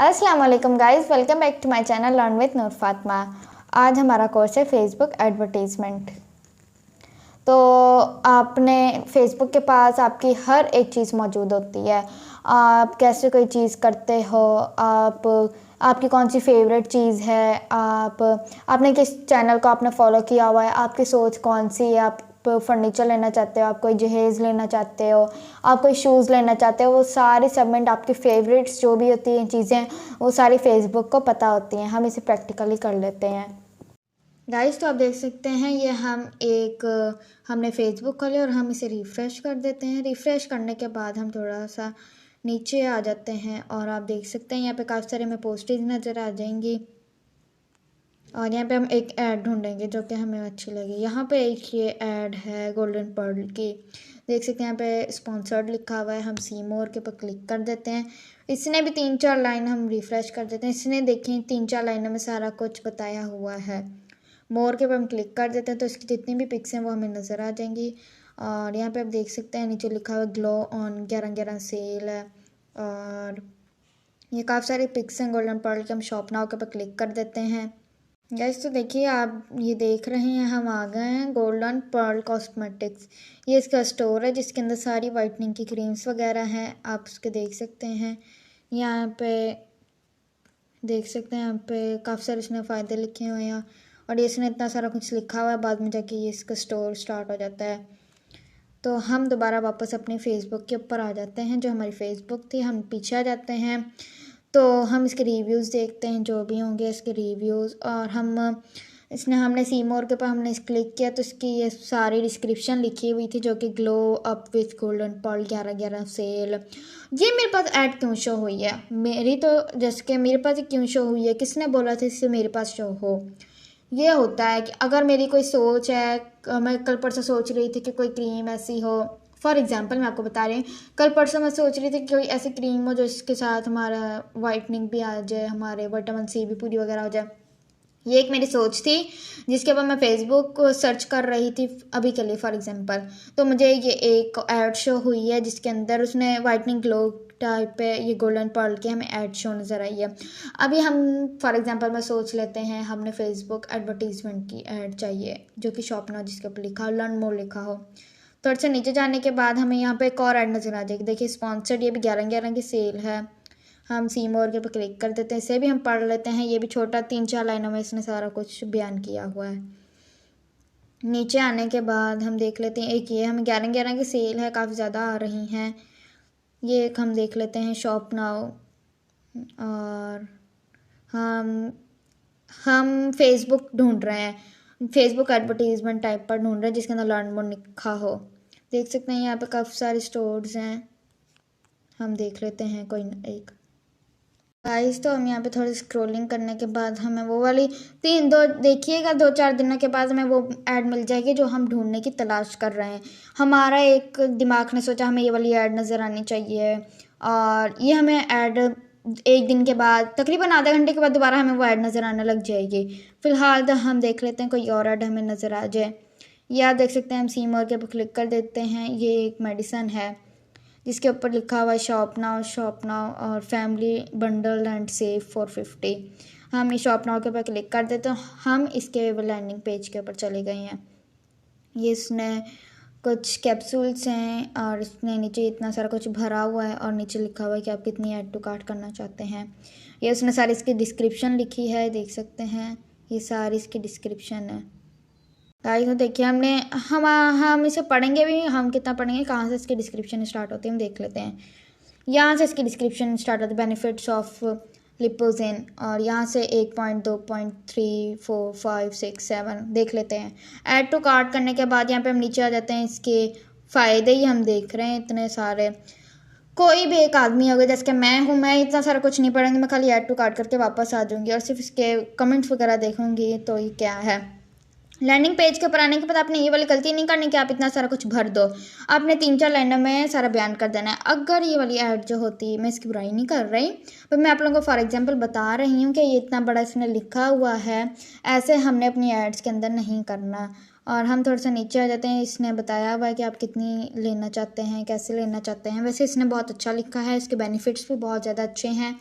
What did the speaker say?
अस्सलाम वालेकुम guys, welcome back to my channel learn with Noor Fatima. आज हमारा कोर्स है फेसबुक एडवर्टीज़मेंट। तो आपने फेसबुक के पास आपकी हर एक चीज़ मौजूद होती है। आप कैसे कोई चीज़ करते हो, आपकी कौन सी फेवरेट चीज़ है, आपने किस चैनल को आपने फॉलो किया हुआ है, आपकी सोच कौन सी है, आप फर्नीचर लेना चाहते हो, आप कोई जहेज़ लेना चाहते हो, आप कोई शूज़ लेना चाहते हो, वो सारी सबमिट आपकी फेवरेट्स जो भी होती हैं चीज़ें, वो सारी फेसबुक को पता होती हैं। हम इसे प्रैक्टिकली कर लेते हैं गाइस। तो आप देख सकते हैं ये हमने फेसबुक खोले और हम इसे रिफ़्रेश कर देते हैं। रिफ़्रेश करने के बाद हम थोड़ा सा नीचे आ जाते हैं और आप देख सकते हैं यहाँ पे काफ़ी सारे हमें पोस्टेज नज़र आ जाएंगी और यहाँ पे हम एक ऐड ढूंढेंगे जो कि हमें अच्छी लगी। यहाँ पे एक ये ऐड है गोल्डन पर्ल की, देख सकते हैं यहाँ पे स्पॉन्सर्ड लिखा हुआ है। हम सी मोर के ऊपर क्लिक कर देते हैं। इसने भी 3-4 लाइन हम रिफ़्रेश कर देते हैं। इसने देखें 3-4 लाइनों में सारा कुछ बताया हुआ है। मोर के ऊपर हम क्लिक कर देते हैं तो इसकी जितनी भी पिक्स हैं वो हमें नज़र आ जाएंगी। और यहाँ पे आप देख सकते हैं नीचे लिखा हुआ ग्लो ऑन 11/11 सेल है और ये काफ़ी सारे पिक्स हैं गोल्डन पर्ल के। हम शॉप नाउ के ऊपर क्लिक कर देते हैं गाइस। तो देखिए आप ये देख रहे हैं हम आ गए हैं गोल्डन पर्ल कॉस्मेटिक्स। ये इसका स्टोर है जिसके अंदर सारी वाइटनिंग की क्रीम्स वगैरह हैं, आप उसके देख सकते हैं। यहाँ पे देख सकते हैं यहाँ पे काफ़ी सारे इसने फ़ायदे लिखे हुए हैं और ये इसने इतना सारा कुछ लिखा हुआ है, बाद में जाके ये इसका स्टोर स्टार्ट हो जाता है। तो हम दोबारा वापस अपने फेसबुक के ऊपर आ जाते हैं, जो हमारी फेसबुक थी। हम पीछे आ जाते हैं तो हम इसके रिव्यूज़ देखते हैं, जो भी होंगे इसके रिव्यूज़। और हमने सी मोर के ऊपर हमने क्लिक किया तो इसकी ये सारी डिस्क्रिप्शन लिखी हुई थी, जो कि glow up with golden pearl 11/11 sale. ये मेरे पास ऐड क्यों शो हुई है, मेरी तो जैसे कि मेरे पास क्यों शो हुई है, किसने बोला था इससे मेरे पास शो हो। ये होता है कि अगर मेरी कोई सोच है, मैं कल परसों सोच रही थी कि कोई क्रीम ऐसी हो, फॉर एग्जांपल मैं आपको बता रही हूँ, कल परसों मैं सोच रही थी कि कोई ऐसी क्रीम हो जो इसके साथ हमारा वाइटनिंग भी आ जाए, हमारे विटामिन सी भी पूरी वगैरह हो जाए। ये एक मेरी सोच थी जिसके ऊपर मैं फेसबुक को सर्च कर रही थी अभी के लिए फॉर एग्जांपल। तो मुझे ये एक ऐड शो हुई है जिसके अंदर उसने वाइटनिंग ग्लो टाइप पे ये गोल्डन पर्ल की हमें ऐड शो नज़र आई है। अभी हम फॉर एग्जांपल मैं सोच लेते हैं हमने फेसबुक एडवर्टीज़मेंट की ऐड चाहिए जो कि शॉप ना जिसके ऊपर लिखा हो लर्न मोर लिखा हो। थोड़ा सा नीचे जाने के बाद हमें यहाँ पे एक और ऐड नज़र आ जाएगी। देखिए स्पॉन्सर्ड, ये भी 11/11 की सेल है। हम सी मोर के ऊपर क्लिक कर देते हैं, इसे भी हम पढ़ लेते हैं। ये भी छोटा 3-4 लाइनों में इसने सारा कुछ बयान किया हुआ है। नीचे आने के बाद हम देख लेते हैं एक ये हमें 11/11 की सेल है, काफ़ी ज़्यादा आ रही हैं। ये एक हम देख लेते हैं शॉप नाउ और हम फेसबुक ढूंढ रहे हैं, फेसबुक एडवर्टीज़मेंट टाइप पर ढूंढ रहे हैं जिसके अंदर लर्न मोर लिखा हो। देख सकते हैं यहाँ पे काफ़ी सारे स्टोर्स हैं, हम देख लेते हैं कोई एक गाइस। तो हम यहाँ पे थोड़ी स्क्रॉलिंग करने के बाद हमें वो वाली देखिएगा 2-4 दिनों के बाद हमें वो ऐड मिल जाएगी जो हम ढूंढने की तलाश कर रहे हैं। हमारा एक दिमाग ने सोचा हमें ये वाली ऐड नज़र आनी चाहिए और ये हमें ऐड 1 दिन के बाद तकरीबन आधे घंटे के बाद दोबारा हमें वो ऐड नज़र आने लग जाएगी। फ़िलहाल तो हम देख लेते हैं कोई और ऐड हमें नज़र आ जाए। ये आप देख सकते हैं हम सी मोर के ऊपर क्लिक कर देते हैं। ये एक मेडिसन है जिसके ऊपर लिखा हुआ है शॉप नाउ और family bundle and save for 50। हम इस शॉप नाउ के ऊपर क्लिक कर देते हैं, हम इसके लैंडिंग पेज के ऊपर चले गए हैं। ये इसने कुछ कैप्सूल्स हैं और इसने नीचे इतना सारा कुछ भरा हुआ है और नीचे लिखा हुआ है कि आप कितनी ऐड टू कार्ट करना चाहते हैं। ये उसने सारी इसकी डिस्क्रिप्शन लिखी है, देख सकते हैं ये सारी इसकी डिस्क्रिप्शन है। गाइस तो देखिए हम इसे पढ़ेंगे भी, हम कितना पढ़ेंगे, कहाँ से इसकी डिस्क्रिप्शन स्टार्ट होती है हम देख लेते हैं। यहाँ से इसकी डिस्क्रिप्शन स्टार्ट होती है बेनिफिट्स ऑफ लिपोजिन और यहाँ से 1 पॉइंट 2 पॉइंट 3 4 5 6 7 देख लेते हैं। ऐड टू कार्ट करने के बाद यहाँ पे हम नीचे आ जाते हैं, इसके फ़ायदे ही हम देख रहे हैं इतने सारे। कोई भी एक आदमी होगा जैसे कि मैं हूँ, मैं इतना सारा कुछ नहीं पढ़ूंगी, मैं खाली ऐड टू कार्ट करके वापस आ जाऊँगी और सिर्फ इसके कमेंट्स वगैरह देखूँगी। तो ये क्या है, लैंडिंग पेज के ऊपर आने के बाद आपने ये वाली गलती नहीं करनी कि आप इतना सारा कुछ भर दो। आपने 3-4 लाइनों में सारा बयान कर देना है। अगर ये वाली ऐड जो होती है, मैं इसकी बुराई नहीं कर रही पर मैं आप लोगों को फॉर एग्जांपल बता रही हूँ कि ये इतना बड़ा इसने लिखा हुआ है, ऐसे हमने अपनी एड्स के अंदर नहीं करना। और हम थोड़ा सा नीचे आ जाते हैं, इसने बताया हुआ है कि आप कितनी लेना चाहते हैं, कैसे लेना चाहते हैं। वैसे इसने बहुत अच्छा लिखा है, इसके बेनिफिट्स भी बहुत ज़्यादा अच्छे हैं।